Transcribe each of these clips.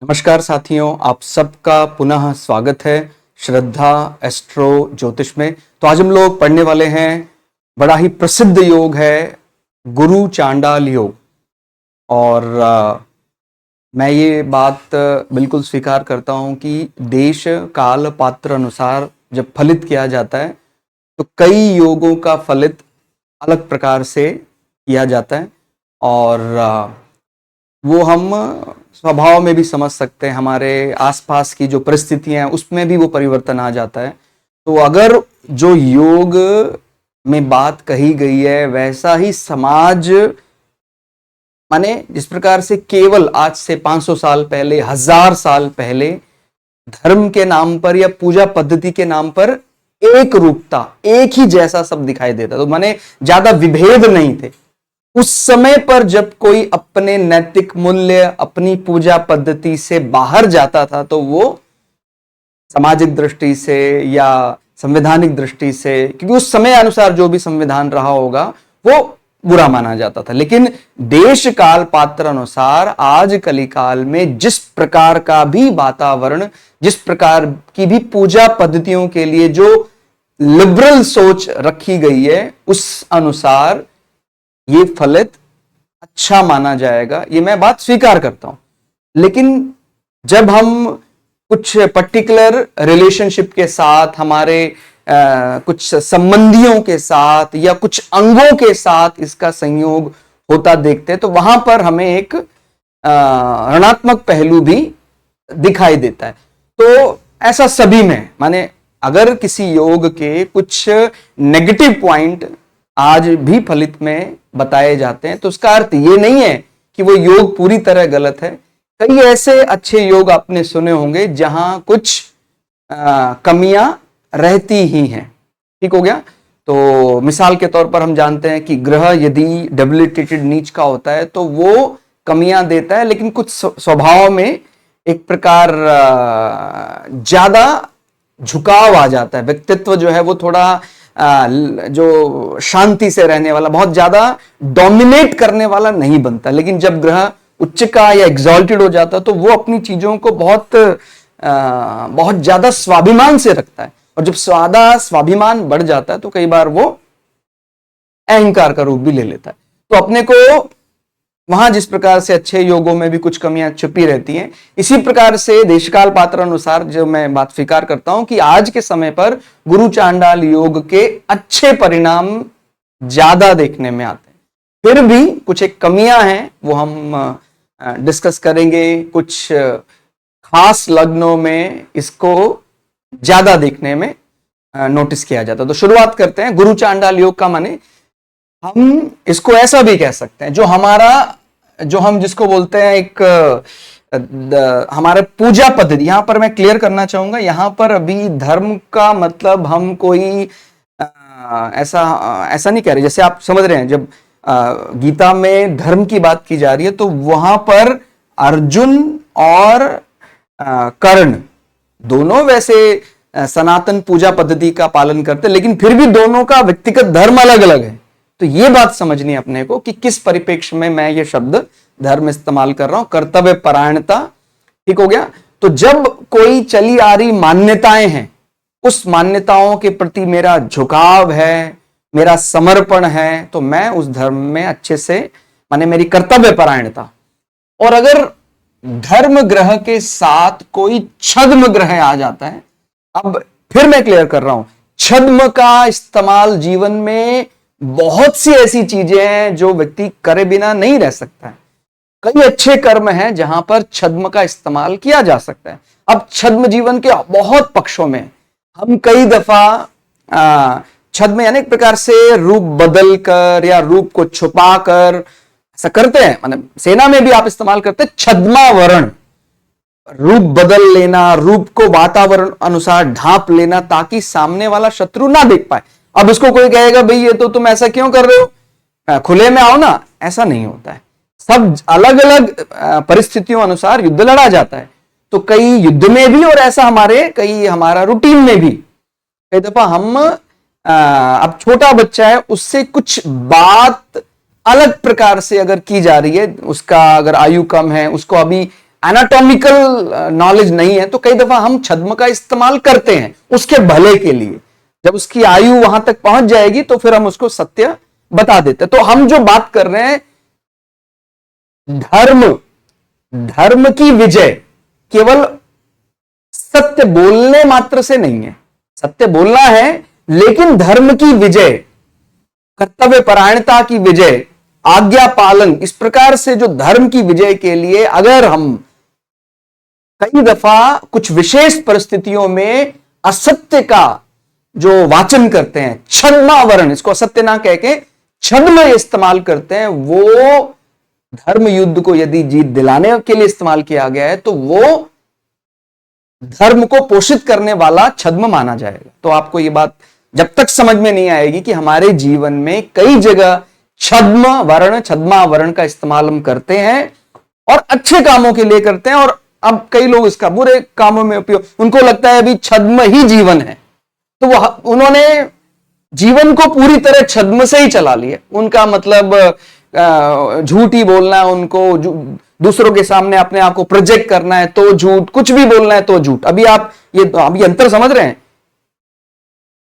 नमस्कार साथियों, आप सबका पुनः स्वागत है श्रद्धा एस्ट्रो ज्योतिष में। तो आज हम लोग पढ़ने वाले हैं, बड़ा ही प्रसिद्ध योग है गुरु चांडाल योग। और मैं ये बात बिल्कुल स्वीकार करता हूं कि देश काल पात्र अनुसार जब फलित किया जाता है तो कई योगों का फलित अलग प्रकार से किया जाता है और वो हम स्वभाव में भी समझ सकते हैं। हमारे आसपास की जो परिस्थितियां हैं उसमें भी वो परिवर्तन आ जाता है। तो अगर जो योग में बात कही गई है वैसा ही समाज, माने जिस प्रकार से केवल आज से 500 साल पहले, 1000 साल पहले धर्म के नाम पर या पूजा पद्धति के नाम पर एक रूपता, एक ही जैसा सब दिखाई देता, तो माने ज्यादा विभेद नहीं थे। उस समय पर जब कोई अपने नैतिक मूल्य, अपनी पूजा पद्धति से बाहर जाता था तो वो सामाजिक दृष्टि से या संवैधानिक दृष्टि से, क्योंकि उस समय अनुसार जो भी संविधान रहा होगा वो बुरा माना जाता था। लेकिन देश काल पात्र अनुसार आज कलिकाल में जिस प्रकार का भी वातावरण, जिस प्रकार की भी पूजा पद्धतियों के लिए जो लिबरल सोच रखी गई है, उस अनुसार ये फलित अच्छा माना जाएगा, ये मैं बात स्वीकार करता हूं। लेकिन जब हम कुछ पर्टिकुलर रिलेशनशिप के साथ, हमारे कुछ संबंधियों के साथ या कुछ अंगों के साथ इसका संयोग होता देखते हैं तो वहां पर हमें एक ऋणात्मक पहलू भी दिखाई देता है। तो ऐसा सभी में, माने अगर किसी योग के कुछ नेगेटिव पॉइंट आज भी फलित में बताए जाते हैं तो उसका अर्थ ये नहीं है कि वो योग पूरी तरह गलत है। कई ऐसे अच्छे योग आपने सुने होंगे जहां कुछ कमियां रहती ही हैं। ठीक हो गया। तो मिसाल के तौर पर हम जानते हैं कि ग्रह यदि डेबिलिटेटेड नीच का होता है तो वो कमियां देता है, लेकिन कुछ स्वभाव में एक प्रकार ज्यादा झुकाव आ जाता है। व्यक्तित्व जो है वो थोड़ा जो शांति से रहने वाला, बहुत ज्यादा डोमिनेट करने वाला नहीं बनता। लेकिन जब ग्रह उच्च का या एग्जॉल्टेड हो जाता है तो वो अपनी चीजों को बहुत ज्यादा स्वाभिमान से रखता है, और जब स्वाभिमान बढ़ जाता है तो कई बार वो अहंकार का रूप भी ले लेता है। तो अपने को वहां जिस प्रकार से अच्छे योगों में भी कुछ कमियां छुपी रहती हैं, इसी प्रकार से देशकाल पात्र अनुसार जो मैं बात स्वीकार करता हूं कि आज के समय पर गुरु चांडाल योग के अच्छे परिणाम ज्यादा देखने में आते हैं। फिर भी कुछ एक कमियां हैं, वो हम डिस्कस करेंगे। कुछ खास लग्नों में इसको ज्यादा देखने में नोटिस किया जाता है। तो शुरुआत करते हैं। गुरु चांडाल योग का माने हम इसको ऐसा भी कह सकते हैं, जो हम जिसको बोलते हैं एक हमारे पूजा पद्धति। यहां पर मैं क्लियर करना चाहूंगा, यहां पर अभी धर्म का मतलब हम कोई ऐसा नहीं कह रहे। जैसे आप समझ रहे हैं, जब गीता में धर्म की बात की जा रही है तो वहां पर अर्जुन और कर्ण दोनों वैसे सनातन पूजा पद्धति का पालन करते, लेकिन फिर भी दोनों का व्यक्तिगत धर्म अलग अलग है। तो ये बात समझनी है अपने को कि किस परिप्रेक्ष्य में मैं ये शब्द धर्म इस्तेमाल कर रहा हूं। कर्तव्य परायणता, ठीक हो गया। तो जब कोई चली आ रही मान्यताएं हैं, उस मान्यताओं के प्रति मेरा झुकाव है, मेरा समर्पण है, तो मैं उस धर्म में अच्छे से, माने मेरी कर्तव्य परायणता। और अगर धर्म ग्रह के साथ कोई छद्म ग्रह आ जाता है, अब फिर मैं क्लियर कर रहा हूं, छद्म का इस्तेमाल जीवन में बहुत सी ऐसी चीजें हैं जो व्यक्ति करे बिना नहीं रह सकता है। कई अच्छे कर्म हैं जहां पर छद्म का इस्तेमाल किया जा सकता है। अब छद्म जीवन के बहुत पक्षों में, हम कई दफा छद्म यानी एक प्रकार से रूप बदल कर या रूप को छुपा कर ऐसा करते हैं। मतलब सेना में भी आप इस्तेमाल करते हैं छद्मावरण, रूप बदल लेना, रूप को वातावरण अनुसार ढांप लेना ताकि सामने वाला शत्रु ना देख पाए। अब उसको कोई कहेगा भाई ये तो तुम ऐसा क्यों कर रहे हो, खुले में आओ ना, ऐसा नहीं होता है। सब अलग अलग परिस्थितियों अनुसार युद्ध लड़ा जाता है। तो कई युद्ध में भी, और ऐसा हमारा रूटीन में भी कई दफा हम अब छोटा बच्चा है, उससे कुछ बात अलग प्रकार से अगर की जा रही है, उसका अगर आयु कम है, उसको अभी एनाटॉमिकल नॉलेज नहीं है तो कई दफा हम छद्म का इस्तेमाल करते हैं उसके भले के लिए। जब उसकी आयु वहां तक पहुंच जाएगी तो फिर हम उसको सत्य बता देते हैं। तो हम जो बात कर रहे हैं, धर्म की विजय केवल सत्य बोलने मात्र से नहीं है। सत्य बोलना है, लेकिन धर्म की विजय, कर्तव्य परायणता की विजय, आज्ञा पालन, इस प्रकार से जो धर्म की विजय के लिए अगर हम कई दफा कुछ विशेष परिस्थितियों में असत्य का जो वाचन करते हैं, छद्मावरण, इसको असत्य ना कह के छद्म इस्तेमाल करते हैं, वो धर्म युद्ध को यदि जीत दिलाने के लिए इस्तेमाल किया गया है तो वो धर्म को पोषित करने वाला छद्म माना जाएगा। तो आपको ये बात जब तक समझ में नहीं आएगी कि हमारे जीवन में कई जगह छद्मावरण का इस्तेमाल हम करते हैं और अच्छे कामों के लिए करते हैं, और अब कई लोग इसका बुरे कामों में उपयोग, उनको लगता है अभी छद्म ही जीवन है, तो उन्होंने जीवन को पूरी तरह छद्म से ही चला लिया। उनका मतलब झूठ ही बोलना है, उनको दूसरों के सामने अपने आप को प्रोजेक्ट करना है तो झूठ, कुछ भी बोलना है तो झूठ। अभी आप ये अंतर समझ रहे हैं?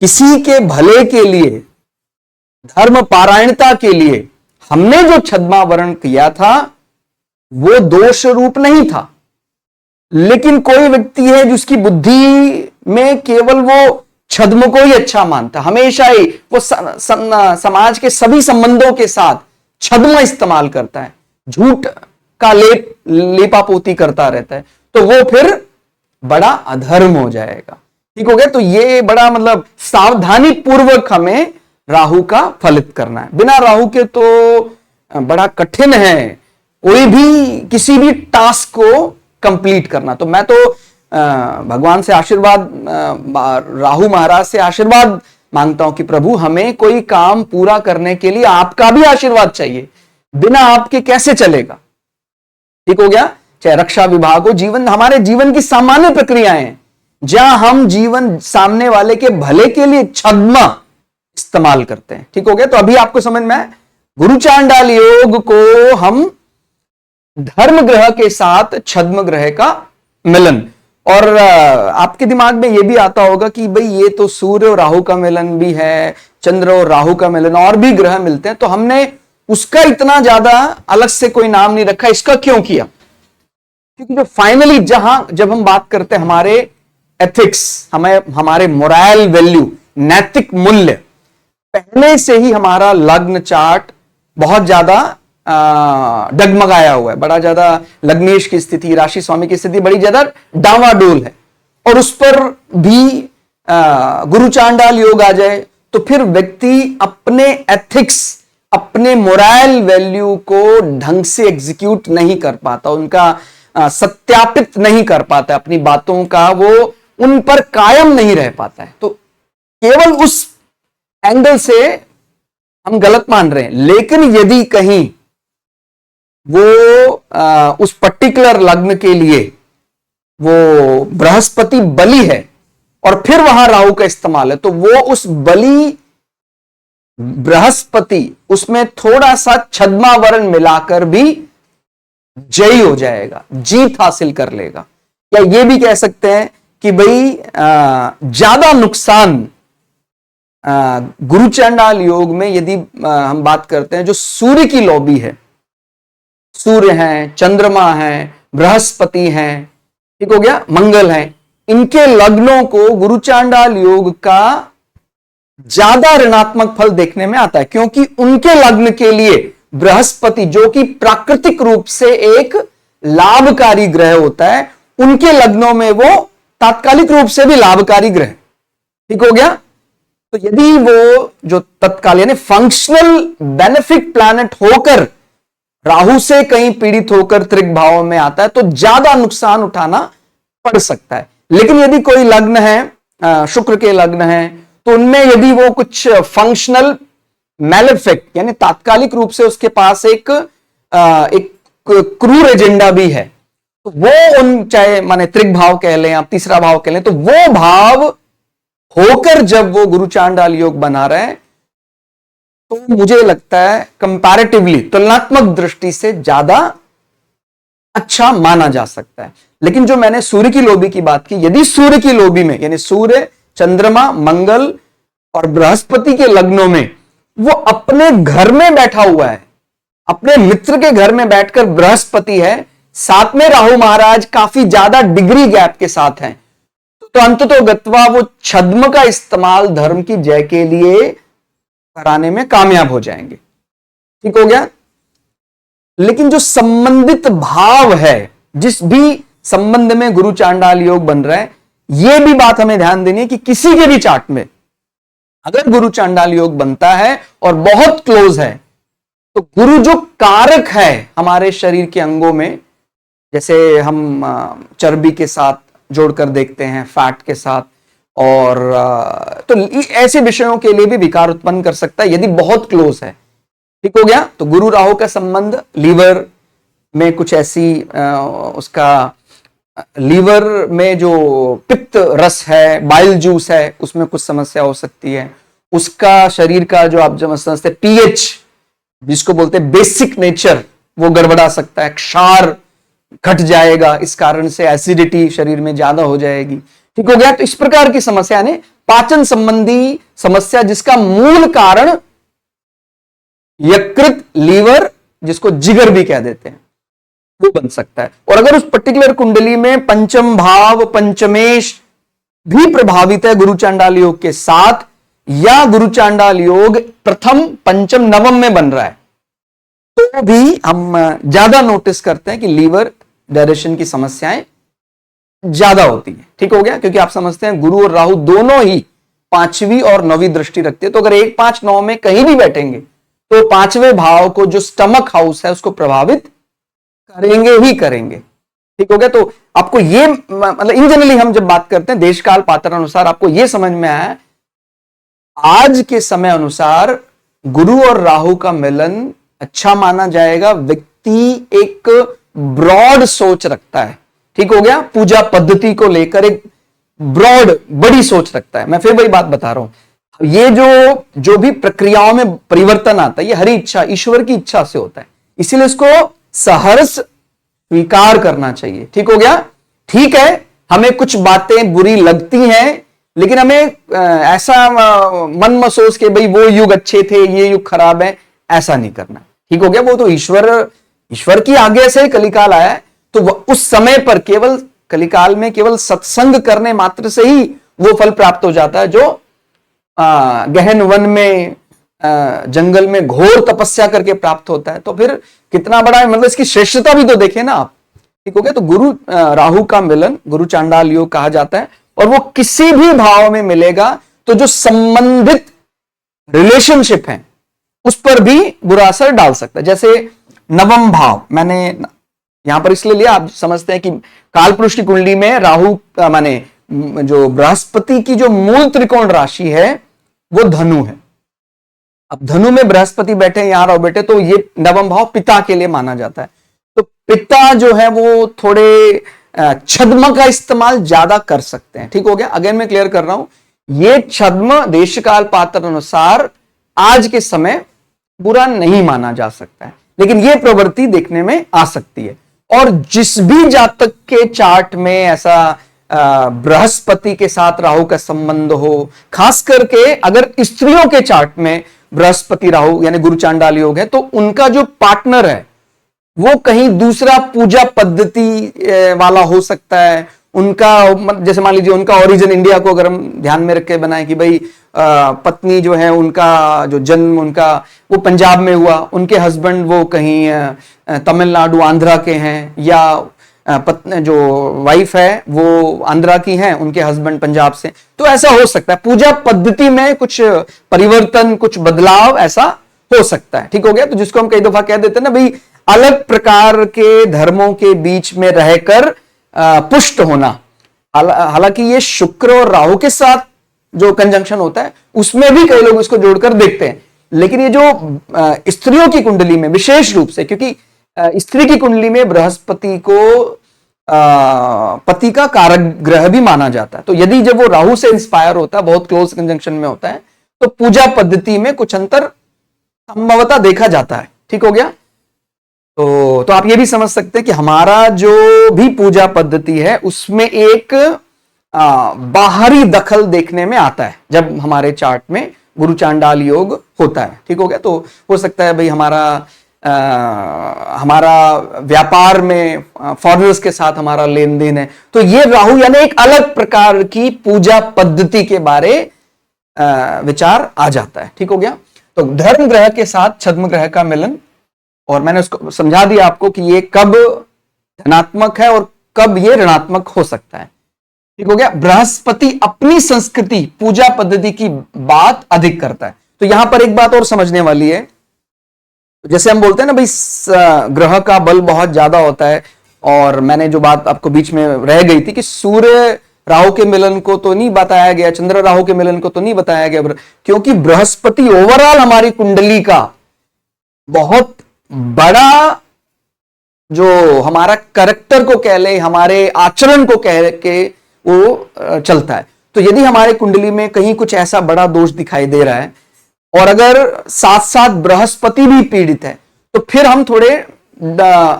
किसी के भले के लिए, धर्म पारायणता के लिए हमने जो छद्मावरण किया था वो दोष रूप नहीं था, लेकिन कोई व्यक्ति है जिसकी बुद्धि में केवल वो छद्म को ही अच्छा मानता, हमेशा ही वो समाज के सभी संबंधों के साथ छद्म इस्तेमाल करता है, झूठ का लेपापोती करता रहता है, तो वो फिर बड़ा अधर्म हो जाएगा। ठीक हो गया? तो ये बड़ा मतलब सावधानी पूर्वक हमें राहु का फलित करना है। बिना राहु के तो बड़ा कठिन है कोई भी किसी भी टास्क को कंप्लीट करना। तो मैं तो भगवान से आशीर्वाद, राहु महाराज से आशीर्वाद मांगता हूं कि प्रभु हमें कोई काम पूरा करने के लिए आपका भी आशीर्वाद चाहिए, बिना आपके कैसे चलेगा। ठीक हो गया? चाहे रक्षा विभाग हो, जीवन, हमारे जीवन की सामान्य प्रक्रियाएं हैं जहां हम जीवन सामने वाले के भले के लिए छद्म इस्तेमाल करते हैं। ठीक हो गया? तो अभी आपको समझ में आया, गुरु चांडाल योग को हम धर्म ग्रह के साथ छद्म ग्रह का मिलन, और आपके दिमाग में यह भी आता होगा कि भाई ये तो सूर्य और राहु का मिलन भी है, चंद्र और राहु का मिलन, और भी ग्रह मिलते हैं, तो हमने उसका इतना ज्यादा अलग से कोई नाम नहीं रखा, इसका क्यों किया? क्योंकि जो फाइनली जब हम बात करते हैं हमारे एथिक्स, हमारे मोरल वैल्यू, नैतिक मूल्य, पहले से ही हमारा लग्न चार्ट बहुत ज्यादा डगमगाया हुआ है, बड़ा ज्यादा लग्नेश की स्थिति, राशि स्वामी की स्थिति बड़ी ज्यादा डावाडोल है, और उस पर भी गुरु चांडाल योग आ जाए तो फिर व्यक्ति अपने एथिक्स, अपने मोरल वैल्यू को ढंग से एग्जीक्यूट नहीं कर पाता, उनका सत्यापित नहीं कर पाता, अपनी बातों का वो उन पर कायम नहीं रह पाता है। तो केवल उस एंगल से हम गलत मान रहे हैं। लेकिन यदि कहीं वो उस पर्टिकुलर लग्न के लिए वो बृहस्पति बली है और फिर वहां राहु का इस्तेमाल है, तो वो उस बली बृहस्पति उसमें थोड़ा सा छद्मावरण मिलाकर भी जयी हो जाएगा, जीत हासिल कर लेगा। या ये भी कह सकते हैं कि भाई ज्यादा नुकसान गुरु चांडाल योग में यदि हम बात करते हैं, जो सूर्य की लॉबी है, सूर्य हैं, चंद्रमा हैं, बृहस्पति हैं, ठीक हो गया, मंगल हैं, इनके लग्नों को गुरु चांडाल योग का ज्यादा ऋणात्मक फल देखने में आता है, क्योंकि उनके लग्न के लिए बृहस्पति, जो कि प्राकृतिक रूप से एक लाभकारी ग्रह होता है, उनके लग्नों में वो तात्कालिक रूप से भी लाभकारी ग्रह। ठीक हो गया? तो यदि वो जो तत्काल यानी फंक्शनल बेनिफिक प्लैनेट होकर राहु से कहीं पीड़ित होकर त्रिक भाव में आता है, तो ज्यादा नुकसान उठाना पड़ सकता है। लेकिन यदि कोई लग्न है, शुक्र के लग्न है, तो उनमें यदि वो कुछ फंक्शनल मैलेफिक यानी तात्कालिक रूप से उसके पास एक क्रूर एजेंडा भी है, तो वो उन, चाहे माने त्रिक भाव कह लें, आप तीसरा भाव कह लें, तो वो भाव होकर जब वो गुरु चांडाल योग बना रहे हैं, तो मुझे लगता है कंपैरेटिवली, तुलनात्मक दृष्टि से ज्यादा अच्छा माना जा सकता है। लेकिन जो मैंने सूर्य की लोबी की बात की, यदि सूर्य की लोबी में यानी सूर्य, चंद्रमा, मंगल और बृहस्पति के लग्नों में वो अपने घर में बैठा हुआ है, अपने मित्र के घर में बैठकर बृहस्पति है, साथ में राहु महाराज काफी ज्यादा डिग्री गैप के साथ हैं, तो अंततो गत्वा वो छद्म का इस्तेमाल धर्म की जय के लिए कराने में कामयाब हो जाएंगे। ठीक हो गया। लेकिन जो संबंधित भाव है, जिस भी संबंध में गुरु चांडाल योग बन रहा है, यह भी बात हमें ध्यान देनी है कि किसी के भी चार्ट में अगर गुरु चांडाल योग बनता है और बहुत क्लोज है, तो गुरु जो कारक है हमारे शरीर के अंगों में, जैसे हम चर्बी के साथ जोड़कर देखते हैं, फैट के साथ, और तो ऐसे विषयों के लिए भी विकार उत्पन्न कर सकता है यदि बहुत क्लोज है। ठीक हो गया। तो गुरु राहु का संबंध लीवर में कुछ ऐसी उसका लीवर में जो पित्त रस है, बाइल जूस है, उसमें कुछ समस्या हो सकती है। उसका शरीर का जो आप समझते हैं पीएच, जिसको बोलते हैं बेसिक नेचर, वो गड़बड़ा सकता है, क्षार घट जाएगा, इस कारण से एसिडिटी शरीर में ज्यादा हो जाएगी। ठीक हो गया। तो इस प्रकार की समस्या ने पाचन संबंधी समस्या, जिसका मूल कारण यकृत, लीवर, जिसको जिगर भी कह देते हैं, वो बन सकता है। और अगर उस पर्टिकुलर कुंडली में पंचम भाव, पंचमेश भी प्रभावित है गुरु चांडाल योग के साथ, या गुरु चांडाल योग प्रथम, पंचम, नवम में बन रहा है, तो भी हम ज्यादा नोटिस करते हैं कि लीवर डायरेक्शन की समस्याएं ज्यादा होती है। ठीक हो गया। क्योंकि आप समझते हैं गुरु और राहु दोनों ही 5वीं और 9वीं दृष्टि रखते हैं, तो अगर 1, 5, 9 में कहीं भी बैठेंगे तो 5वें भाव को, जो स्टमक हाउस है, उसको प्रभावित करेंगे ही करेंगे। ठीक हो गया। तो आपको ये मतलब इन जनरली हम जब बात करते हैं देश काल पात्र अनुसार, आपको ये समझ में आया, आज के समय अनुसार गुरु और राहु का मिलन अच्छा माना जाएगा। व्यक्ति एक ब्रॉड सोच रखता है। ठीक हो गया। पूजा पद्धति को लेकर एक ब्रॉड, बड़ी सोच रखता है। मैं फिर वही बात बता रहा हूं, ये जो भी प्रक्रियाओं में परिवर्तन आता है, ये हरी इच्छा, ईश्वर की इच्छा से होता है, इसीलिए इसको सहर्ष स्वीकार करना चाहिए। ठीक हो गया। ठीक है, हमें कुछ बातें बुरी लगती हैं, लेकिन हमें ऐसा मन में सोच के भाई वो युग अच्छे थे, ये युग खराब है, ऐसा नहीं करना। ठीक हो गया। वो तो ईश्वर की आज्ञा से कलिकाल आया है, तो उस समय पर केवल कलिकाल में केवल सत्संग करने मात्र से ही वो फल प्राप्त हो जाता है, जो गहन वन में, जंगल में घोर तपस्या करके प्राप्त होता है। तो फिर कितना बड़ा है, मतलब इसकी श्रेष्ठता भी तो देखें ना आप। ठीक हो गया। तो गुरु राहु का मिलन गुरु चांडाल योग कहा जाता है, और वो किसी भी भाव में मिलेगा तो जो संबंधित रिलेशनशिप है उस पर भी बुरा असर डाल सकता है। जैसे नवम भाव मैंने यहां पर इसलिए लिया, आप समझते हैं कि कालपुरुष की कुंडली में राहु माने जो बृहस्पति की जो मूल त्रिकोण राशि है वो धनु है। अब धनु में बृहस्पति बैठे, यहां रहो बेटे, तो ये नवम भाव पिता के लिए माना जाता है। तो पिता जो है वो थोड़े छद्म का इस्तेमाल ज्यादा कर सकते हैं। ठीक हो गया। अगेन मैं क्लियर कर रहा हूं, ये छद्म देश काल पात्र अनुसार आज के समय बुरा नहीं माना जा सकता है, लेकिन यह प्रवृत्ति देखने में आ सकती है। और जिस भी जातक के चार्ट में ऐसा बृहस्पति के साथ राहु का संबंध हो, खास करके अगर स्त्रियों के चार्ट में बृहस्पति राहु यानी गुरु चांडाल योग है, तो उनका जो पार्टनर है वो कहीं दूसरा पूजा पद्धति वाला हो सकता है। उनका जैसे मान लीजिए उनका ओरिजिन इंडिया को अगर हम ध्यान में रख के बनाए कि भाई पत्नी जो है उनका जो जन्म उनका वो पंजाब में हुआ, उनके हस्बैंड वो कहीं तमिलनाडु आंध्रा के हैं, या पत्नी जो वाइफ है वो आंध्रा की हैं, उनके हस्बैंड पंजाब से, तो ऐसा हो सकता है। पूजा पद्धति में कुछ परिवर्तन, कुछ बदलाव ऐसा हो सकता है। ठीक हो गया। तो जिसको हम कई दफा कह देते हैं ना भाई, अलग प्रकार के धर्मों के बीच में रहकर पुष्ट होना। हालांकि ये शुक्र और राहु के साथ जो कंजंक्शन होता है उसमें भी कई लोग इसको जोड़कर देखते हैं, लेकिन ये जो स्त्रियों की कुंडली में विशेष रूप से, क्योंकि स्त्री की कुंडली में बृहस्पति को पति का कारक ग्रह भी माना जाता है, तो यदि जब वो राहु से इंस्पायर होता है, बहुत क्लोज कंजंक्शन में होता है, तो पूजा पद्धति में कुछ अंतर संभवतः देखा जाता है। ठीक हो गया। तो आप ये भी समझ सकते हैं कि हमारा जो भी पूजा पद्धति है उसमें एक बाहरी दखल देखने में आता है जब हमारे चार्ट में गुरु चांडाल योग होता है। ठीक हो गया। तो हो सकता है भाई हमारा व्यापार में फॉरेनर्स के साथ हमारा लेन देन है, तो ये राहु यानी एक अलग प्रकार की पूजा पद्धति के बारे विचार आ जाता है। ठीक हो गया। तो धर्म ग्रह के साथ छद्म ग्रह का मिलन, और मैंने उसको समझा दिया आपको कि ये कब धनात्मक है और कब ये ऋणात्मक हो सकता है। ठीक हो गया। बृहस्पति अपनी संस्कृति पूजा पद्धति की बात अधिक करता है। तो यहां पर एक बात और समझने वाली है, जैसे हम बोलते हैं ना भाई ग्रह का बल बहुत ज्यादा होता है, और मैंने जो बात आपको बीच में रह गई थी कि सूर्य राहु के मिलन को तो नहीं बताया गया, चंद्र राहु के मिलन को तो नहीं बताया गया, क्योंकि बृहस्पति ओवरऑल हमारी कुंडली का बहुत बड़ा जो हमारा कैरेक्टर को कह ले, हमारे आचरण को कह के वो चलता है। तो यदि हमारे कुंडली में कहीं कुछ ऐसा बड़ा दोष दिखाई दे रहा है और अगर साथ साथ बृहस्पति भी पीड़ित है तो फिर हम थोड़े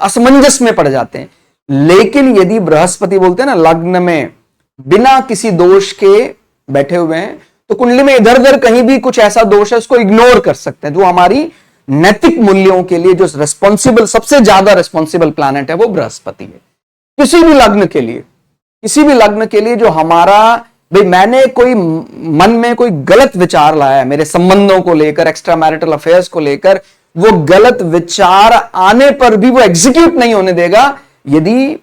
असमंजस में पड़ जाते हैं। लेकिन यदि बृहस्पति बोलते हैं ना लग्न में बिना किसी दोष के बैठे हुए हैं, तो कुंडली में इधर उधर कहीं भी कुछ ऐसा दोष है उसको इग्नोर कर सकते हैं। जो हमारी नैतिक मूल्यों के लिए जो रिस्पॉन्सिबल, सबसे ज्यादा रिस्पॉन्सिबल प्लैनेट है वो बृहस्पति है। किसी भी लग्न के लिए जो हमारा भाई मैंने कोई मन में कोई गलत विचार लाया है मेरे संबंधों को लेकर, एक्स्ट्रा मैरिटल अफेयर्स को लेकर, वो गलत विचार आने पर भी वो एग्जीक्यूट नहीं होने देगा। यदि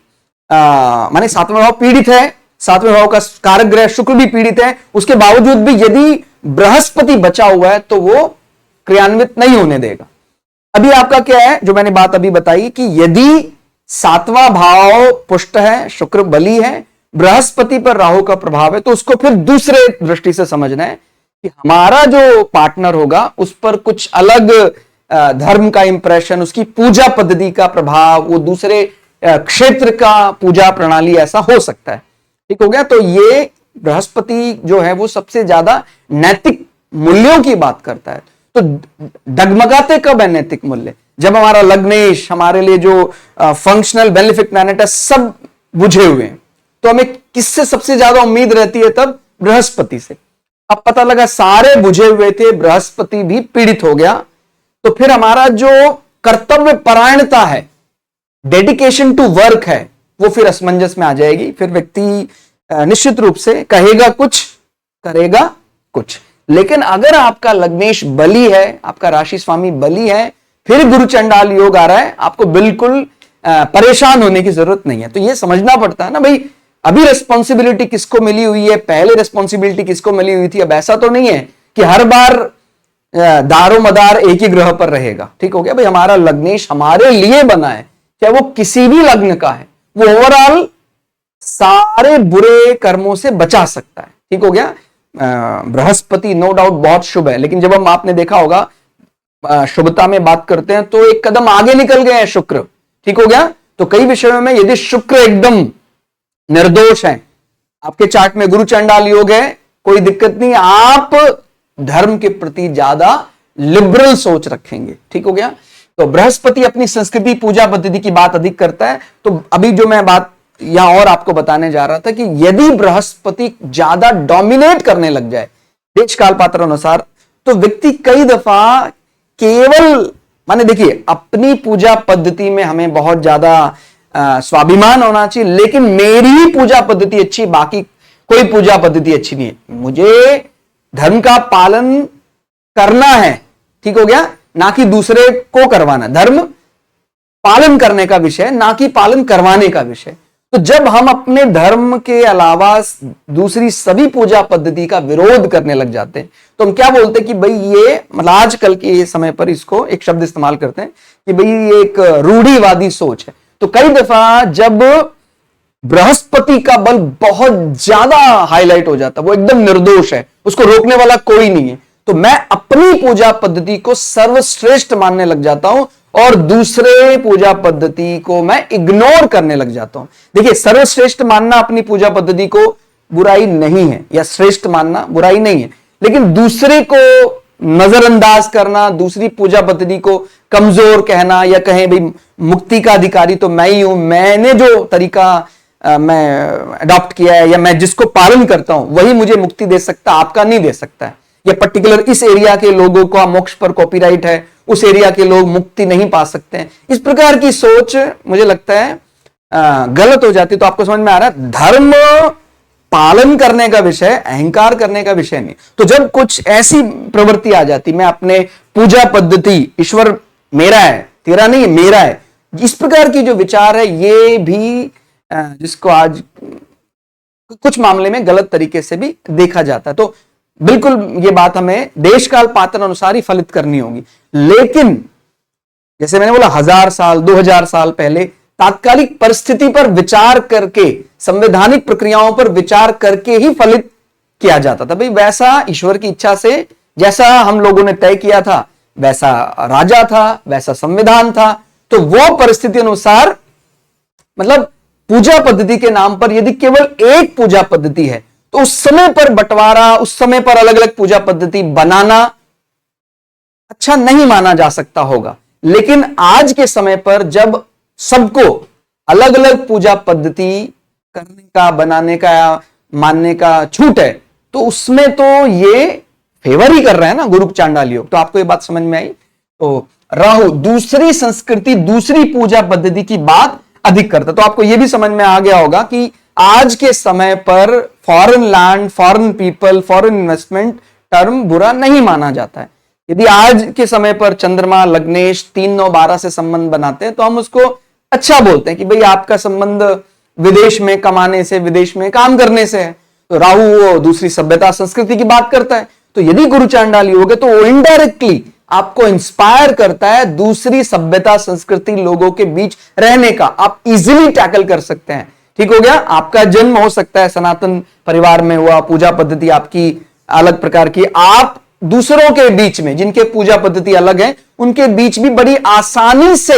माने सातवां भाव पीड़ित है, सातवें भाव का कारक ग्रह शुक्र भी पीड़ित है, उसके बावजूद भी यदि बृहस्पति बचा हुआ है तो वो क्रियान्वित नहीं होने देगा। अभी आपका क्या है, जो मैंने बात अभी बताई कि यदि सातवां भाव पुष्ट है, शुक्र बली है, बृहस्पति पर राहु का प्रभाव है, तो उसको फिर दूसरे दृष्टि से समझना है कि हमारा जो पार्टनर होगा उस पर कुछ अलग धर्म का इंप्रेशन, उसकी पूजा पद्धति का प्रभाव, वो दूसरे क्षेत्र का पूजा प्रणाली ऐसा हो सकता है। ठीक हो गया। तो ये बृहस्पति जो है वो सबसे ज्यादा नैतिक मूल्यों की बात करता है। तो डगमगाते कब है नैतिक मूल्य? जब हमारा लग्नेश, हमारे लिए जो फंक्शनल बेनिफिट प्लैनेट है, सब बुझे हुए हैं। तो हमें किससे सबसे ज्यादा उम्मीद रहती है? तब बृहस्पति से। अब पता लगा सारे बुझे हुए थे, बृहस्पति भी पीड़ित हो गया, तो फिर हमारा जो कर्तव्य परायणता है, डेडिकेशन टू वर्क है, वो फिर असमंजस में आ जाएगी। फिर व्यक्ति निश्चित रूप से कहेगा कुछ, करेगा कुछ। लेकिन अगर आपका लग्नेश बली है, आपका राशि स्वामी बली है, फिर गुरु चंडाल योग आ रहा है, आपको बिल्कुल परेशान होने की जरूरत नहीं है। तो ये समझना पड़ता है ना भाई, अभी रिस्पॉन्सिबिलिटी किसको मिली हुई है, पहले रिस्पॉन्सिबिलिटी किसको मिली हुई थी। अब ऐसा तो नहीं है कि हर बार दारो मदार एक ही ग्रह पर रहेगा। ठीक हो गया भाई, हमारा लग्नेश हमारे लिए बना है, चाहे वो किसी भी लग्न का है, वो ओवरऑल सारे बुरे कर्मों से बचा सकता है। ठीक हो गया। बृहस्पति नो डाउट बहुत शुभ है, लेकिन जब हम आपने देखा होगा शुभता में बात करते हैं तो एक कदम आगे निकल गए हैं शुक्र। ठीक हो गया। तो कई विषयों में यदि शुक्र एकदम निर्दोष है, आपके चार्ट में गुरु चंडाल योग है, कोई दिक्कत नहीं, आप धर्म के प्रति ज्यादा लिबरल सोच रखेंगे। ठीक हो गया। तो बृहस्पति अपनी संस्कृति पूजा पद्धति की बात अधिक करता है। तो अभी जो मैं बात यहां और आपको बताने जा रहा था कि यदि बृहस्पति ज्यादा डोमिनेट करने लग जाए देश काल पात्र अनुसार, तो व्यक्ति कई दफा केवल माने देखिए अपनी पूजा पद्धति में हमें बहुत ज्यादा स्वाभिमान होना चाहिए, लेकिन मेरी ही पूजा पद्धति अच्छी, बाकी कोई पूजा पद्धति अच्छी नहीं है, मुझे धर्म का पालन करना है। ठीक हो गया। ना कि दूसरे को करवाना। धर्म पालन करने का विषय, ना कि पालन करवाने का विषय। तो जब हम अपने धर्म के अलावा दूसरी सभी पूजा पद्धति का विरोध करने लग जाते हैं, तो हम क्या बोलते हैं कि भाई ये मतलब आजकल के समय पर इसको एक शब्द इस्तेमाल करते हैं कि भाई ये एक रूढ़िवादी सोच है। तो कई दफा जब बृहस्पति का बल बहुत ज्यादा हाईलाइट हो जाता है, वो एकदम निर्दोष है, उसको रोकने वाला कोई नहीं है, तो मैं अपनी पूजा पद्धति को सर्वश्रेष्ठ मानने लग जाता हूं और दूसरे पूजा पद्धति को मैं इग्नोर करने लग जाता हूं। देखिए, सर्वश्रेष्ठ मानना अपनी पूजा पद्धति को बुराई नहीं है, या श्रेष्ठ मानना बुराई नहीं है, लेकिन दूसरे को नजरअंदाज करना, दूसरी पूजा पद्धति को कमजोर कहना या कहें भाई मुक्ति का अधिकारी तो मैं ही हूं, मैंने जो तरीका मैं अडॉप्ट किया है या मैं जिसको पालन करता हूं वही मुझे मुक्ति दे सकता, आपका नहीं दे सकता है। या पर्टिकुलर इस एरिया के लोगों का मोक्ष पर कॉपीराइट है, उस एरिया के लोग मुक्ति नहीं पा सकते हैं। इस प्रकार की सोच मुझे लगता है गलत हो जाती। तो आपको समझ में आ रहा है, धर्म पालन करने का विषय, अहंकार करने का विषय नहीं। तो जब कुछ ऐसी प्रवृत्ति आ जाती, मैं अपने पूजा पद्धति, ईश्वर मेरा है तेरा नहीं है मेरा है, इस प्रकार की जो विचार है ये भी जिसको आज कुछ मामले में गलत तरीके से भी देखा जाता है। तो बिल्कुल ये बात हमें देश काल पात्र अनुसार ही फलित करनी होगी। लेकिन जैसे मैंने बोला 1000 साल 2000 साल पहले तात्कालिक परिस्थिति पर विचार करके, संवैधानिक प्रक्रियाओं पर विचार करके ही फलित किया जाता था। भाई वैसा ईश्वर की इच्छा से जैसा हम लोगों ने तय किया था वैसा राजा था, वैसा संविधान था। तो वो परिस्थिति अनुसार, मतलब पूजा पद्धति के नाम पर यदि केवल एक पूजा पद्धति है तो उस समय पर बंटवारा, उस समय पर अलग अलग पूजा पद्धति बनाना अच्छा नहीं माना जा सकता होगा। लेकिन आज के समय पर जब सबको अलग अलग पूजा पद्धति करने का, बनाने का, मानने का छूट है, तो उसमें तो ये फेवर ही कर रहे हैं ना गुरु चांडाल योग। तो आपको ये बात समझ में आई। तो राहु दूसरी संस्कृति, दूसरी पूजा पद्धति की बात अधिक करता। तो आपको यह भी समझ में आ गया होगा कि आज के समय पर foreign land, foreign people, foreign investment term बुरा नहीं माना जाता है। यदि आज के समय पर चंद्रमा, लग्नेश 3, 9, 12 से संबंध बनाते हैं तो हम उसको अच्छा बोलते हैं कि भाई आपका संबंध विदेश में कमाने से, विदेश में काम करने से है। तो राहु वो दूसरी सभ्यता, संस्कृति की बात करता है। तो यदि गुरु चांडाल योग है तो वो इनडायरेक्टली आपको इंस्पायर करता है दूसरी सभ्यता, संस्कृति लोगों के बीच रहने का। आप इजीली टैकल कर सकते हैं। ठीक हो गया। आपका जन्म हो सकता है सनातन परिवार में हुआ, पूजा पद्धति आपकी अलग प्रकार की, आप दूसरों के बीच में जिनके पूजा पद्धति अलग है उनके बीच भी बड़ी आसानी से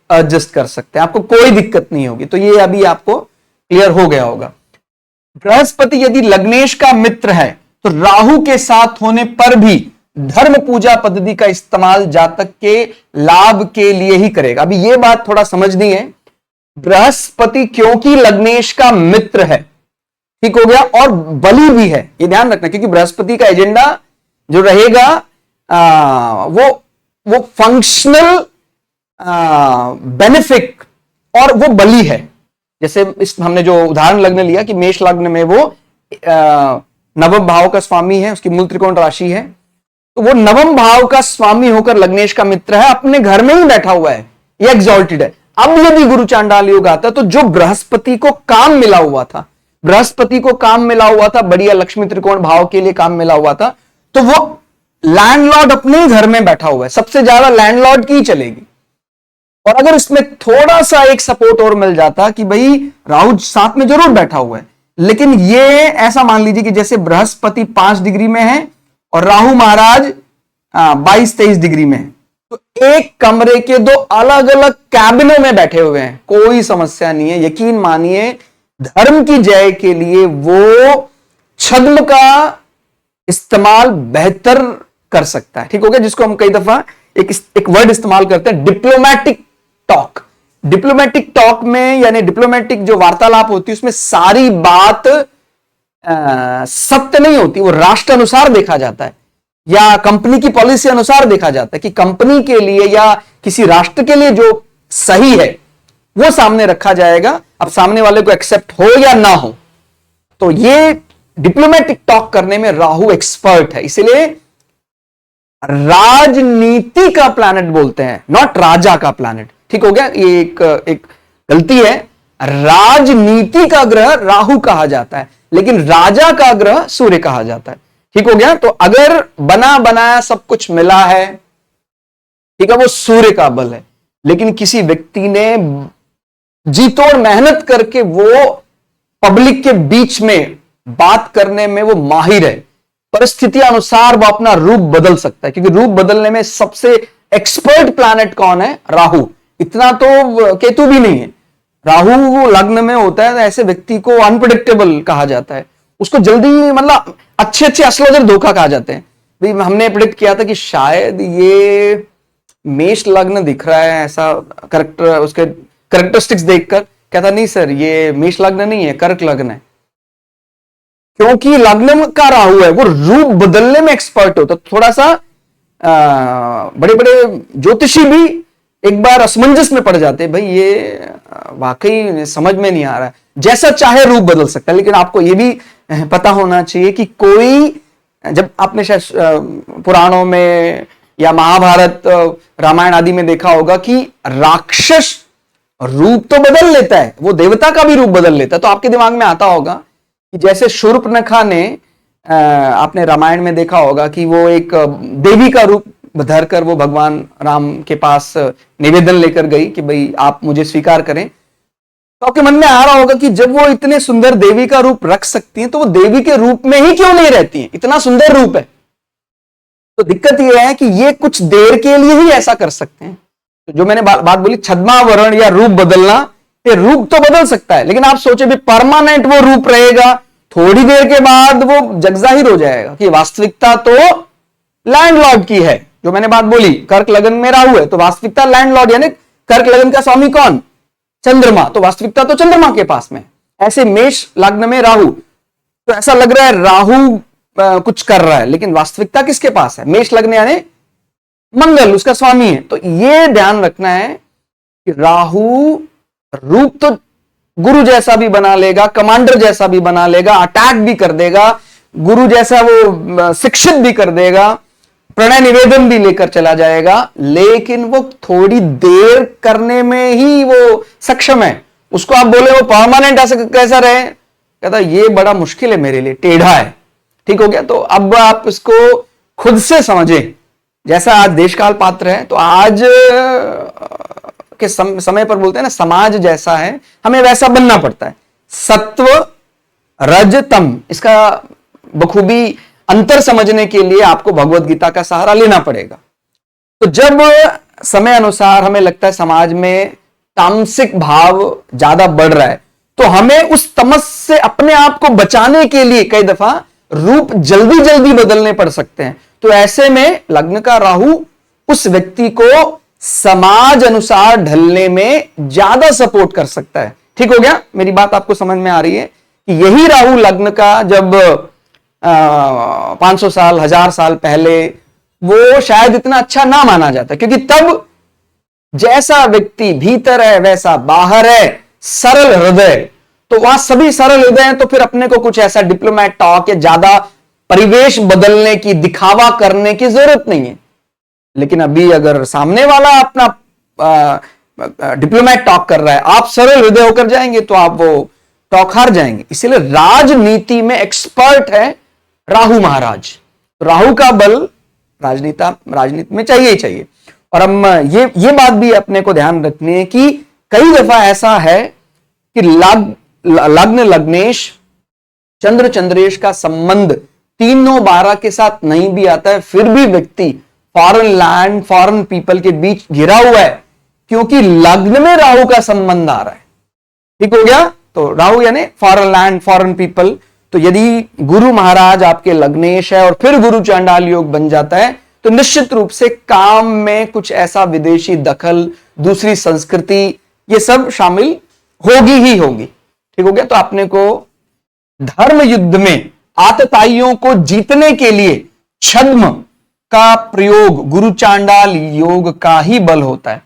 एडजस्ट कर सकते हैं, आपको कोई दिक्कत नहीं होगी। तो ये अभी आपको क्लियर हो गया होगा। बृहस्पति यदि लग्नेश का मित्र है तो राहु के साथ होने पर भी धर्म पूजा पद्धति का इस्तेमाल जातक के लाभ के लिए ही करेगा। अभी ये बात थोड़ा समझनी है। बृहस्पति क्योंकि लग्नेश का मित्र है, ठीक हो गया, और बली भी है, ये ध्यान रखना, क्योंकि बृहस्पति का एजेंडा जो रहेगा वो फंक्शनल बेनिफिट और वो बली है। जैसे हमने जो उदाहरण लग्न लिया कि मेष लग्न में वो नवम भाव का स्वामी है, उसकी मूल त्रिकोण राशि है, तो वो नवम भाव का स्वामी होकर लग्नेश का मित्र है, अपने घर में ही बैठा हुआ है, ये एग्जॉल्टेड है। अब यदि गुरु चांडाल योग आता तो जो बृहस्पति को काम मिला हुआ था, बृहस्पति को काम मिला हुआ था, बढ़िया लक्ष्मी त्रिकोण भाव के लिए काम मिला हुआ था, तो वो लैंडलॉर्ड अपने घर में बैठा हुआ है, सबसे ज्यादा लैंडलॉर्ड की ही चलेगी। और अगर इसमें थोड़ा सा एक सपोर्ट और मिल जाता कि भाई राहु साथ में जरूर बैठा हुआ है, लेकिन ये ऐसा मान लीजिए कि जैसे बृहस्पति 5 डिग्री में है और राहु महाराज 22-23 डिग्री में है, तो एक कमरे के 2 अलग अलग कैबिनों में बैठे हुए हैं, कोई समस्या नहीं है। यकीन मानिए धर्म की जय के लिए वो छद्म का इस्तेमाल बेहतर कर सकता है। ठीक हो गया। जिसको हम कई दफा एक वर्ड इस्तेमाल करते हैं, डिप्लोमैटिक टॉक। डिप्लोमैटिक टॉक में यानी डिप्लोमैटिक जो वार्तालाप होती है उसमें सारी बात सत्य नहीं होती, वो राष्ट्र अनुसार देखा जाता है या कंपनी की पॉलिसी अनुसार देखा जाता है कि कंपनी के लिए या किसी राष्ट्र के लिए जो सही है वो सामने रखा जाएगा। अब सामने वाले को एक्सेप्ट हो या ना हो, तो ये डिप्लोमैटिक टॉक करने में राहु एक्सपर्ट है। इसलिए राजनीति का प्लैनेट बोलते हैं, नॉट राजा का प्लैनेट। ठीक हो गया। ये एक गलती है। राजनीति का ग्रह राहु कहा जाता है, लेकिन राजा का ग्रह सूर्य कहा जाता है। ठीक हो गया। तो अगर बना बनाया सब कुछ मिला है, ठीक है, वो सूर्य का बल है, लेकिन किसी व्यक्ति ने जी तोड़ मेहनत करके वो पब्लिक के बीच में बात करने में वो माहिर है, परिस्थिति अनुसार वो अपना रूप बदल सकता है, क्योंकि रूप बदलने में सबसे एक्सपर्ट प्लैनेट कौन है? राहु। इतना तो केतु भी नहीं है। राहु लग्न में होता है तो ऐसे व्यक्ति को अनप्रेडिक्टेबल कहा जाता है, उसको जल्दी मतलब अच्छे एस्ट्रोलॉजर धोखा कहा जाते हैं। भाई हमने प्रेडिक्ट किया था कि शायद ये मेष लग्न दिख रहा है ऐसा, करेक्टर उसके करेक्टरिस्टिक्स देखकर कहता नहीं सर ये मेष लग्न नहीं है, कर्क लग्न है। क्योंकि लग्न का राहु है, वो रूप बदलने में एक्सपर्ट हो, तो थोड़ा सा बड़े बड़े ज्योतिषी भी एक बार असमंजस में पड़ जाते, भाई ये वाकई समझ में नहीं आ रहा है। जैसा चाहे रूप बदल सकता है, लेकिन आपको ये भी पता होना चाहिए कि कोई, जब आपने शायद पुराणों में या महाभारत रामायण आदि में देखा होगा कि राक्षस रूप तो बदल लेता है, वो देवता का भी रूप बदल लेता है। तो आपके दिमाग में आता होगा कि जैसे शूर्पणखा ने, आपने रामायण में देखा होगा कि वो एक देवी का रूप धरकर वो भगवान राम के पास निवेदन लेकर गई कि भाई आप मुझे स्वीकार करें। तो आपके मन में आ रहा होगा कि जब वो इतने सुंदर देवी का रूप रख सकती हैं तो वो देवी के रूप में ही क्यों नहीं रहती हैं, इतना सुंदर रूप है। तो दिक्कत यह है कि ये कुछ देर के लिए ही ऐसा कर सकते हैं। तो जो मैंने बात बोली छद्मावरण या रूप बदलना, ये रूप तो बदल सकता है, लेकिन आप सोचे भी परमानेंट वो रूप रहेगा, थोड़ी देर के बाद वो जगजाहिर हो जाएगा कि वास्तविकता तो लैंडलॉर्ड की है। जो मैंने बात बोली, कर्क लगन में राहु है तो वास्तविकता लैंडलॉर्ड, यानी कर्क लगन का स्वामी कौन, चंद्रमा, तो वास्तविकता तो चंद्रमा के पास में। ऐसे मेष लग्न में राहु, तो ऐसा लग रहा है राहु कुछ कर रहा है, लेकिन वास्तविकता किसके पास है, मेष लग्न यानी मंगल उसका स्वामी है। तो यह ध्यान रखना है कि राहु रूप तो गुरु जैसा भी बना लेगा, कमांडर जैसा भी बना लेगा, अटैक भी कर देगा, गुरु जैसा वो शिक्षित भी कर देगा, प्रणय निवेदन भी लेकर चला जाएगा, लेकिन वो थोड़ी देर करने में ही वो सक्षम है। उसको आप बोले वो परमानेंट ऐसा कैसा रहे, कहता ये बड़ा मुश्किल है मेरे लिए, टेढ़ा है। ठीक हो गया। तो अब आप इसको खुद से समझें, जैसा आज देशकाल पात्र है, तो आज के समय पर बोलते हैं ना, समाज जैसा है हमें वैसा बनना पड़ता है। सत्व रज तम, इसका बखूबी अंतर समझने के लिए आपको भगवत गीता का सहारा लेना पड़ेगा। तो जब समय अनुसार हमें लगता है समाज में तामसिक भाव ज्यादा बढ़ रहा है, तो हमें उस तमस से अपने आप को बचाने के लिए कई दफा रूप जल्दी जल्दी बदलने पड़ सकते हैं। तो ऐसे में लग्न का राहु उस व्यक्ति को समाज अनुसार ढलने में ज्यादा सपोर्ट कर सकता है। ठीक हो गया, मेरी बात आपको समझ में आ रही है कि यही राहु लग्न का जब 500 साल 1000 साल पहले वो शायद इतना अच्छा ना माना जाता, क्योंकि तब जैसा व्यक्ति भीतर है वैसा बाहर है, सरल हृदय, तो वहां सभी सरल हृदय हैं, तो फिर अपने को कुछ ऐसा डिप्लोमैट टॉक या ज्यादा परिवेश बदलने की, दिखावा करने की जरूरत नहीं है। लेकिन अभी अगर सामने वाला अपना डिप्लोमैट टॉक कर रहा है, आप सरल हृदय होकर जाएंगे तो आप वो टॉक हार जाएंगे। इसीलिए राजनीति में एक्सपर्ट है राहु महाराज। राहु का बल राजनीति में चाहिए ही चाहिए। और हम ये बात भी अपने को ध्यान रखनी है कि कई दफा ऐसा है कि लग्न लग्नेश चंद्र चंद्रेश का संबंध 3-9-12 के साथ नहीं भी आता है, फिर भी व्यक्ति फॉरेन लैंड, फॉरेन पीपल के बीच घिरा हुआ है, क्योंकि लग्न में राहु का संबंध आ रहा है। ठीक हो गया। तो राहु यानी फॉरेन लैंड, फॉरेन पीपल। तो यदि गुरु महाराज आपके लग्नेश है और फिर गुरु चांडाल योग बन जाता है, तो निश्चित रूप से काम में कुछ ऐसा विदेशी दखल, दूसरी संस्कृति, ये सब शामिल होगी ही होगी। ठीक हो गया। तो आपने को धर्म युद्ध में आतताइयों को जीतने के लिए छद्म का प्रयोग गुरु चांडाल योग का ही बल होता है।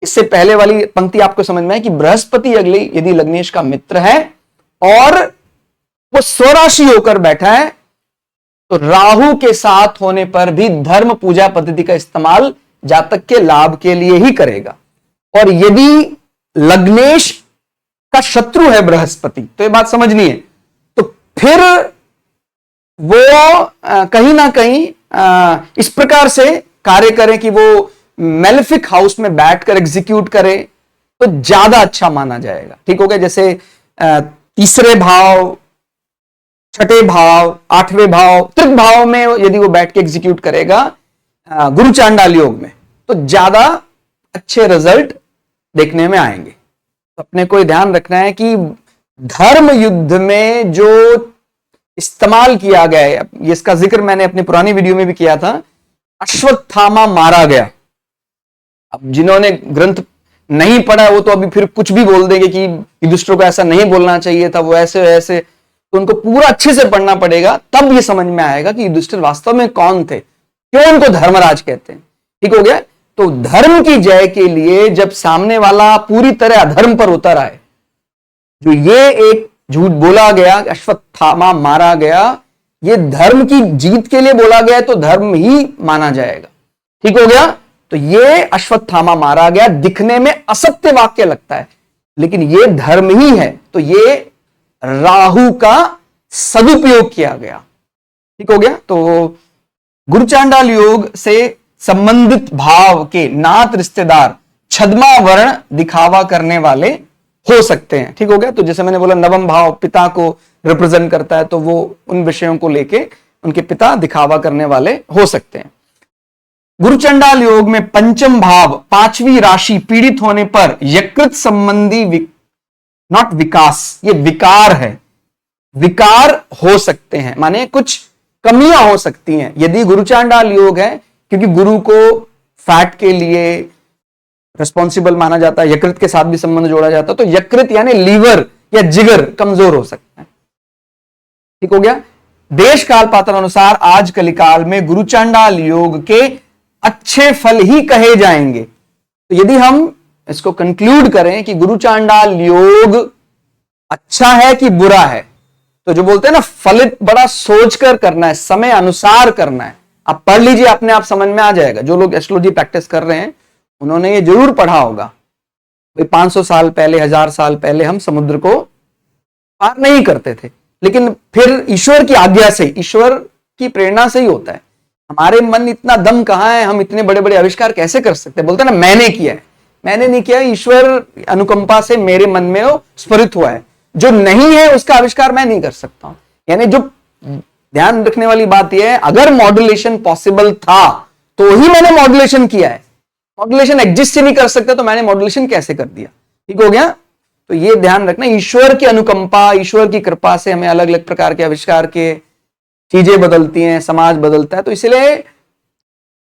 इससे पहले वाली पंक्ति आपको समझ में है कि बृहस्पति अगले यदि लग्नेश का मित्र है और वो स्वराशि होकर बैठा है, तो राहु के साथ होने पर भी धर्म पूजा पद्धति का इस्तेमाल जातक के लाभ के लिए ही करेगा। और यदि लग्नेश का शत्रु है बृहस्पति, तो ये बात समझनी है, तो फिर वो कहीं ना कहीं इस प्रकार से कार्य करें कि वो मेलेफिक हाउस में बैठकर एग्जीक्यूट करे, तो ज्यादा अच्छा माना जाएगा। ठीक हो गया। जैसे तीसरे भाव, छठे भाव, आठवें भाव, तृतीय भाव में यदि वो बैठ के एग्जीक्यूट करेगा गुरु चांडाल योग में, तो ज्यादा अच्छे रिजल्ट देखने में आएंगे। तो अपने को ध्यान रखना है कि धर्म युद्ध में जो इस्तेमाल किया गया है, इसका जिक्र मैंने अपनी पुरानी वीडियो में भी किया था, अश्वत्थामा मारा गया, अब जिन्होंने ग्रंथ नहीं पढ़ा वो तो अभी फिर कुछ भी बोल देंगे कि युधिष्ठिर को ऐसा नहीं बोलना चाहिए था, वो ऐसे ऐसे, तो उनको पूरा अच्छे से पढ़ना पड़ेगा, तब ये समझ में आएगा कि युधिष्ठिर वास्तव में कौन थे, क्यों उनको धर्मराज कहते हैं। ठीक हो गया। तो धर्म की जय के लिए जब सामने वाला पूरी तरह अधर्म पर उतर आए, जो ये एक झूठ बोला गया, अश्वत्थामा मारा गया, ये धर्म की जीत के लिए बोला गया, तो धर्म ही माना जाएगा। ठीक हो गया। तो ये अश्वत्थामा मारा गया, दिखने में असत्य वाक्य लगता है लेकिन ये धर्म ही है, तो ये राहु का सदुपयोग किया गया। ठीक हो गया। तो गुरु चांडाल योग से संबंधित भाव के नात रिश्तेदार छद्मा वर्ण दिखावा करने वाले हो सकते हैं। ठीक हो गया। तो जैसे मैंने बोला नवम भाव पिता को रिप्रेजेंट करता है, तो वो उन विषयों को लेके उनके पिता दिखावा करने वाले हो सकते हैं। गुरु चंडाल योग में पंचम भाव पांचवी राशि पीड़ित होने पर यकृत संबंधी नॉट विकास, ये विकार है, विकार हो सकते हैं, माने कुछ कमियां हो सकती हैं यदि गुरु चांडाल योग है, क्योंकि गुरु को फैट के लिए रिस्पॉन्सिबल माना जाता है, यकृत के साथ भी संबंध जोड़ा जाता है, तो यकृत यानी लीवर या जिगर कमजोर हो सकता है। ठीक हो गया। देश काल पात्र अनुसार आज कलिकाल में गुरु चांडाल योग के अच्छे फल ही कहे जाएंगे। तो यदि हम इसको कंक्लूड करें कि गुरु चांडाल योग अच्छा है कि बुरा है, तो जो बोलते हैं ना फलित बड़ा सोचकर करना है, समय अनुसार करना है। आप पढ़ लीजिए, अपने आप समझ में आ जाएगा। जो लोग एस्ट्रोलॉजी प्रैक्टिस कर रहे हैं उन्होंने ये जरूर पढ़ा होगा। 500 साल पहले, 1000 साल पहले हम समुद्र को पार नहीं करते थे, लेकिन फिर ईश्वर की आज्ञा से, ईश्वर की प्रेरणा से ही होता है। हमारे मन इतना दम कहां है, हम इतने बड़े बड़े आविष्कार कैसे कर सकते हैं? बोलते हैं ना मैंने किया है, मैंने नहीं किया, ईश्वर अनुकंपा से मेरे मन में वो स्फुरित हुआ है। जो नहीं है उसका आविष्कार मैं नहीं कर सकता हूं। यानी जो ध्यान रखने वाली बात यह है, अगर मॉड्यूलेशन पॉसिबल था तो ही मैंने मॉड्यूलेशन किया है। मॉड्यूलेशन एग्जिस्ट ही नहीं कर सकता तो मैंने मॉड्यूलेशन कैसे कर दिया? ठीक हो गया। तो ये ध्यान रखना, ईश्वर की अनुकंपा, ईश्वर की कृपा से हमें अलग अलग प्रकार के आविष्कार के चीजें बदलती हैं, समाज बदलता है। तो इसलिए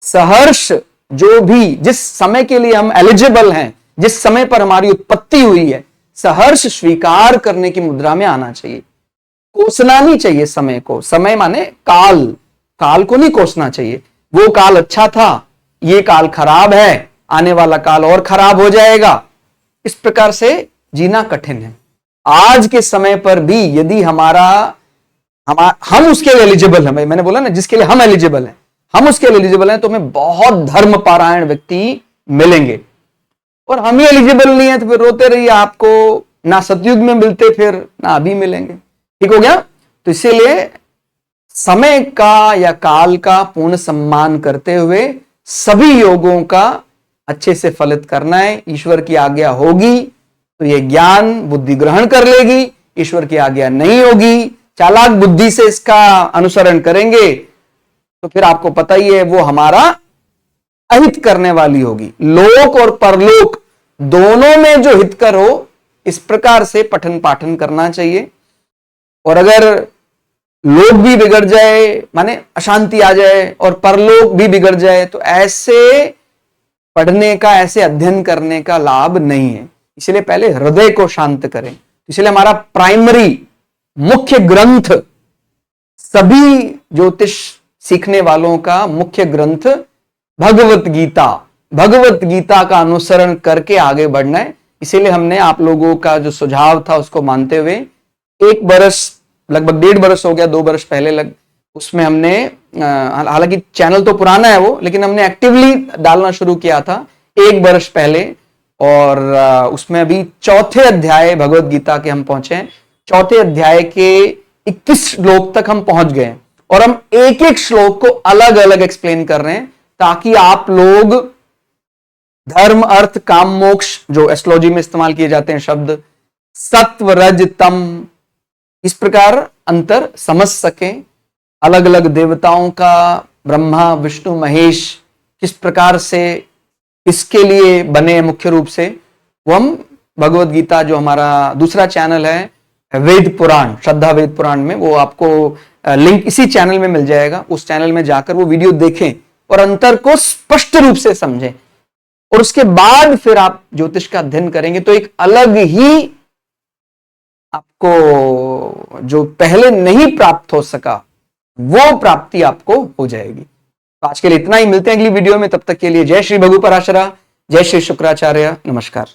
सहर्ष जो भी जिस समय के लिए हम एलिजिबल हैं, जिस समय पर हमारी उत्पत्ति हुई है, सहर्ष स्वीकार करने की मुद्रा में आना चाहिए। कोसना नहीं चाहिए समय को। समय माने काल, काल को नहीं कोसना चाहिए। वो काल अच्छा था, ये काल खराब है, आने वाला काल और खराब हो जाएगा, इस प्रकार से जीना कठिन है। आज के समय पर भी यदि हम उसके लिए एलिजिबल हैं, मैंने बोला ना जिसके लिए हम एलिजिबल हैं, हम उसके लिए एलिजिबल हैं, तो हमें बहुत धर्म पारायण व्यक्ति मिलेंगे। और हम ही एलिजिबल नहीं है तो फिर रोते रहिए, आपको ना सतयुग में मिलते फिर ना अभी मिलेंगे। ठीक हो गया। तो इसीलिए समय का या काल का पूर्ण सम्मान करते हुए सभी योगों का अच्छे से फलित करना है। ईश्वर की आज्ञा होगी तो ये ज्ञान बुद्धि ग्रहण कर लेगी, ईश्वर की आज्ञा नहीं होगी, चालाक बुद्धि से इसका अनुसरण करेंगे तो फिर आपको पता ही है वो हमारा अहित करने वाली होगी। लोक और परलोक दोनों में जो हितकर हो, इस प्रकार से पठन पाठन करना चाहिए। और अगर लोक भी बिगड़ जाए, माने अशांति आ जाए, और परलोक भी बिगड़ जाए, तो ऐसे पढ़ने का, ऐसे अध्ययन करने का लाभ नहीं है। इसलिए पहले हृदय को शांत करें। इसलिए हमारा प्राइमरी मुख्य ग्रंथ, सभी ज्योतिष सीखने वालों का मुख्य ग्रंथ भगवत गीता, भगवत गीता का अनुसरण करके आगे बढ़ना है। इसीलिए हमने आप लोगों का जो सुझाव था उसको मानते हुए 1 बरस, लगभग 1.5 बरस हो गया, 2 बरस पहले उसमें हमने, हालांकि चैनल तो पुराना है वो, लेकिन हमने एक्टिवली डालना शुरू किया था 1 बरस पहले। और उसमें अभी 4थे अध्याय भगवत गीता के हम पहुंचे हैं। 4थे अध्याय के 21 श्लोक तक हम पहुंच गए हैं और हम एक एक श्लोक को अलग अलग एक्सप्लेन कर रहे हैं ताकि आप लोग धर्म अर्थ काम मोक्ष, जो एस्ट्रोलॉजी में इस्तेमाल किए जाते हैं शब्द, सत्व रज तम, इस प्रकार अंतर समझ सकें। अलग अलग देवताओं का, ब्रह्मा विष्णु महेश किस प्रकार से इसके लिए बने मुख्य रूप से, वो हम भगवत गीता जो हमारा दूसरा चैनल है वेद पुराण, श्रद्धा वेद पुराण में, वो आपको लिंक इसी चैनल में मिल जाएगा। उस चैनल में जाकर वो वीडियो देखें और अंतर को स्पष्ट रूप से समझें। और उसके बाद फिर आप ज्योतिष का अध्ययन करेंगे तो एक अलग ही आपको जो पहले नहीं प्राप्त हो सका वो प्राप्ति आपको हो जाएगी। तो आज के लिए इतना ही, मिलते हैं अगली वीडियो में, तब तक के लिए जय श्री भगु पराशरा, जय श्री शुक्राचार्य, नमस्कार।